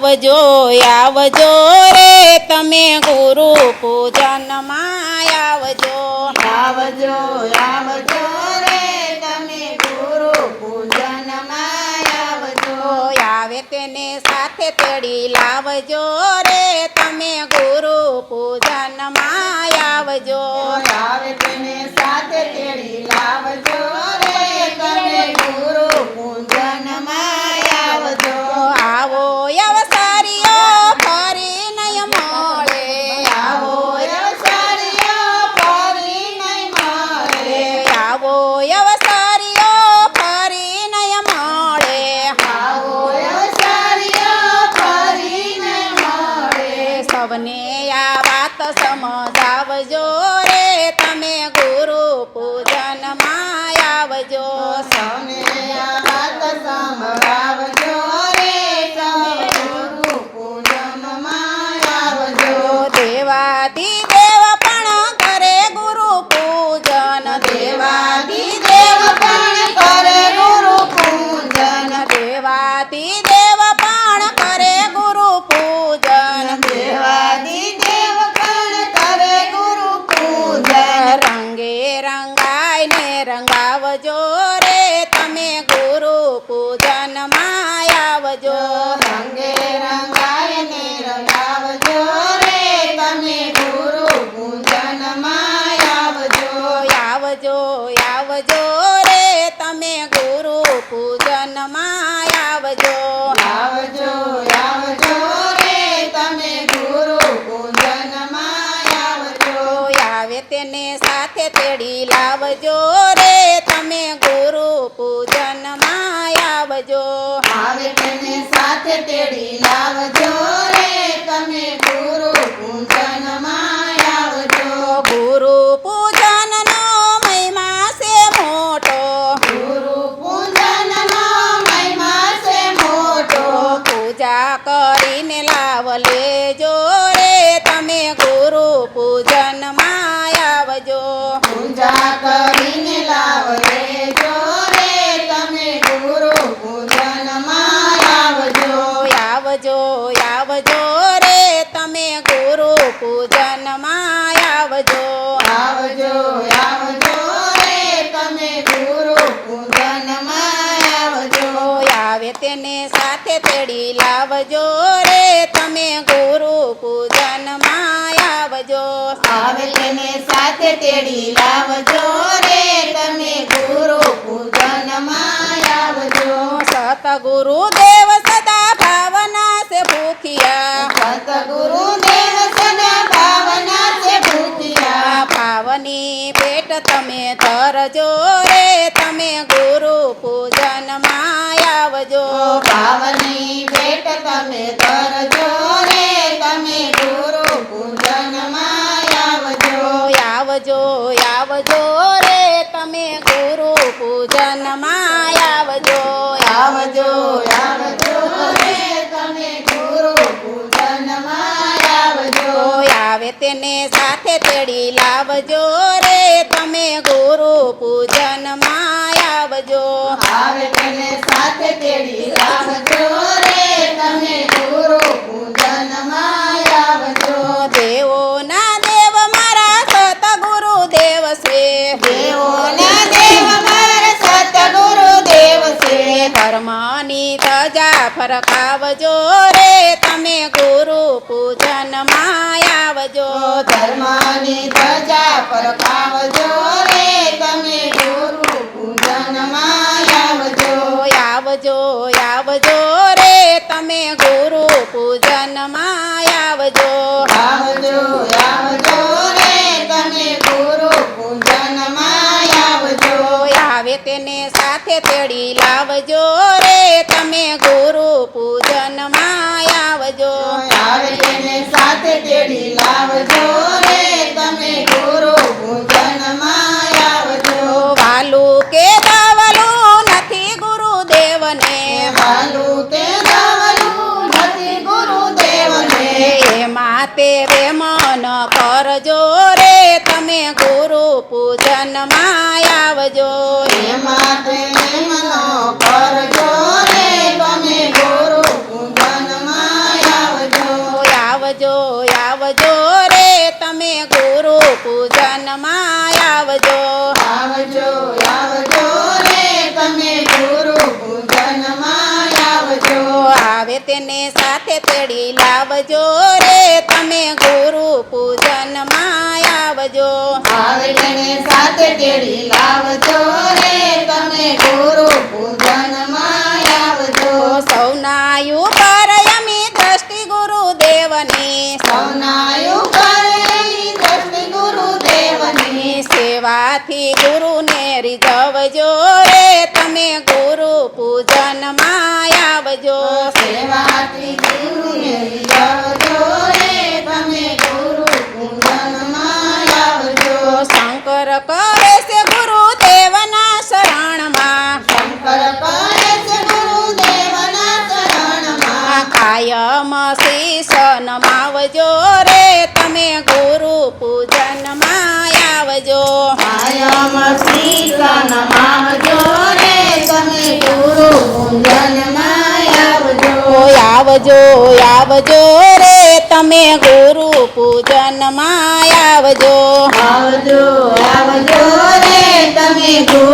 આવજો આવજો રે તમે ગુરુ પૂજનમાં આવજો આવજો આવજો રે તમે ગુરુ પૂજનમાં આવજો આવે તેને સાથે તેડી લાવજો રે તમે ગુરુ પૂજનમાં આવજો આવે તેને સાથે તેડી લાવજો રે તમે ગુરુ પૂજનમાં આવજો આવો અવસારીઓ ફરી નય મળે આવો અવસારીઓ ફરી નહીં મળે આવો અવસારીઓ ફરી નય મળે આવો અવસારીઓ ફરી નહીં મળે સૌને આ વાત સમજાવજો રે તમે ગુરુ પૂજનમાં આવજો સૌને આ વાત સંભળાવજો રે તમે ગુરુ પૂજનમાં આવજો દેવાદિદેવ પણ કરે ગુરુ પૂજન દેવાદિદેવ પણ કરે ગુરુ પૂજન દેવાદિદેવ પણ કરે ગુરુ પૂજન દેવાદિદેવ પણ કરે ગુરુ પૂજન રંગે રંગાઈને રંગાવજો રે તમે ગુરુ પૂજનમાં આવજો રંગે રંગાઈને રંગાવજો રે તમે ગુરુ પૂજનમાં આવજો આવજો આવજો રે તમે ગુરુ પૂજનમાં આવજો આવજો આવજો રે તમે ગુરુ પૂજનમાં આવજો આવે તેને સાથે તેડી લાવજો રે તમે ગુરુ પૂજનમાં આવજો આવે તેને સાથે તેડી લાવજો રે તમે ગુરુ પૂજનમાં આવજો ગુરુ પૂજનનો મહિમા છે મોટો ગુરુ પૂજનનો મહિમા છે મોટો પૂજા કરીને લાવ લેજો રે તમે ગુરુ પૂજનમાં આવજો પૂજા કરીને લાવ લેજો રે તમે ગુરુ પૂજનમાં આવજો આવજો આવજો રે તમે ગુરુ પૂજનમાં આવજો આવજો આવજો રે તમે ગુરુ પૂજનમાં આવજો આવે તેને સાથે તેડી લાવજો રે તમે ગુરુ પૂજનમાં આવજો આવે તેને સાથે તેડી લાવજો રે તમે ગુરુ પૂજનમાં આવજો સતગુરુ દેવ સદા ભાવના સે ભૂખિયા સતગુરુ દેવ સદા ભાવના છે ભૂતિયા ભાવની પેટ તમે ધરજો રે તમે ગુરુ પૂજનમાં આવજો ભાવની ભેટ તમે ધરજો રે તમે ગુરુ પૂજનમાં આવજો આવજો આવજો રે તમે ગુરુ પૂજનમાં આવજો આવજો આવજો રે તમે ગુરુ પૂજનમાં આવજો આવે તેને સાથે તેડી લાવજો રે તમે ગુરુ પૂજનમાં આવજો આવે તેને સાથે તેડી લાવજો રે તમે ગુરુ પૂજનમાં આવજો દેવોના દેવ મારા સતગુરુ દેવ છે દેવોના દેવ મારા સતગુરુ દેવ છે ધર્મની ધજા ફરકાવજો રે તમે ગુરુ પૂજનમાં આવજો ધર્મની ધજા ફરકાવજો રે તમે ગુરુ પૂજનમાં આવજો આવજો આવજો રે તમે ગુરુ પૂજનમાં આવજો આવજો આવજો રે તમે ગુરુ પૂજનમાં આવજો આવે તેને સાથે તેડી લાવજો રે તમે ગુરુ પૂજનમાં આવજો આવે તેને સાથે તેડી લાવજો રે તમે ગુરુ પૂજનમાં આવજો વાલું કે દાવલું નથી ગુરુદેવને વાલું કે દાવલું નથી ગુરુદેવને એમાં તે રે મન કરજો રે તમે ગુરુ પૂજનમાં આવજો એમાં તે મનો કરજો રે તમે ગુરુ પૂજનમાં તેને સાથે તેડી લાવજો રે તમે ગુરુ પૂજનમાં આવજો. આવે તેને સાથે તેડી લાવજો રે તમે ગુરુ પૂજનમાં આવજો. સૌના ઉપર અમી દ્રષ્ટિ ગુરુદેવની સૌના ઉપર એની દ્રષ્ટિ ગુરુદેવની સેવાથી ગુરુને રીઝવજો રે તમે ગુરુ પૂજનમાં આવજો. સેવાથી ગુરુને રીઝવજો રે તમે ગુરુ પૂજનમાં આવજો. શંકર કરે છે ગુરુદેવના શરણમાં શંકર કરે છે ગુરુદેવના ચરણમાં કાયમ શીશ નમાવજો રે તમે ગુરુ પૂજનમાં આવજો. કાયમ શીશ નમાવજો રે તમે ગુરુ પૂજનમાં આવજો. આવજો આવજો રે તમે ગુરુ પૂજનમાં આવજો. આવજો આવજો રે તમે ગુરુ